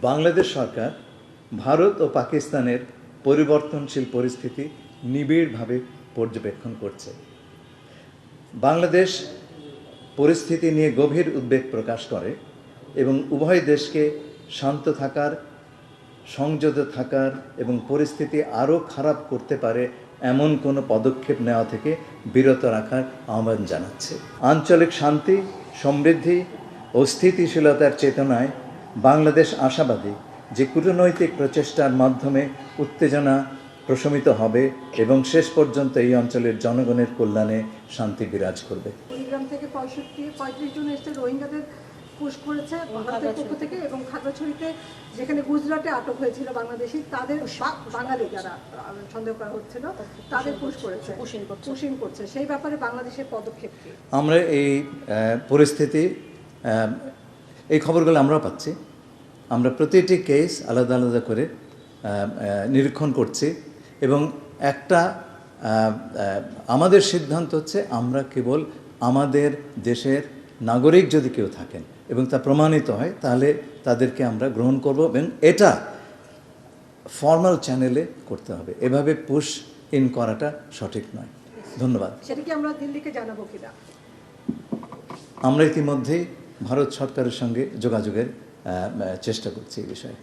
বাংলাদেশ সরকার ভারত ও পাকিস্তানের পরিবর্তনশীল পরিস্থিতি নিবিড়ভাবে পর্যবেক্ষণ করছে। বাংলাদেশ পরিস্থিতি নিয়ে গভীর উদ্বেগ প্রকাশ করে এবং উভয় দেশকে শান্ত থাকার, সংযত থাকার এবং পরিস্থিতি আরও খারাপ করতে পারে এমন কোনো পদক্ষেপ নেওয়া থেকে বিরত রাখার আহ্বান জানাচ্ছে। আঞ্চলিক শান্তি, সমৃদ্ধি ও স্থিতিশীলতার চেতনায় বাংলাদেশ আশাবাদী যে কূটনৈতিক প্রচেষ্টার মাধ্যমে উত্তেজনা প্রশমিত হবে এবং শেষ পর্যন্ত এই অঞ্চলের জনগণের কল্যাণে শান্তি বিরাজ করবে। কুড়িগ্রাম থেকে 35 জন এসে রোহিঙ্গাদের পুশ করেছে ভারতের পক্ষ থেকে, এবং খাগড়াছড়িতে যেখানে গুজরাটে আটক হয়েছিল বাংলাদেশি তাদের বাঙালি যারা সন্দেহ করা হচ্ছিল তাদের পুশ করেছে, পুশিং করছে। সেই ব্যাপারে বাংলাদেশের পদক্ষেপ কি? আমরা এই পরিস্থিতি, এই খবরগুলো আমরাও পাচ্ছি। আমরা প্রতিটি কেস আলাদা আলাদা করে নিরীক্ষণ করছি এবং একটা আমাদের সিদ্ধান্ত হচ্ছে আমরা কেবল আমাদের দেশের নাগরিক যদি কেউ থাকেন এবং তা প্রমাণিত হয় তাহলে তাদেরকে আমরা গ্রহণ করব এবং এটা ফর্মাল চ্যানেলে করতে হবে। এভাবে পুশ ইন করাটা সঠিক নয়। ধন্যবাদ। সেটা কি আমরা দিল্লিকে জানাবো কিনা? আমরা ইতিমধ্যেই ভারত সরকারের সঙ্গে যোগাযোগের চেষ্টা করছি এই বিষয়ে।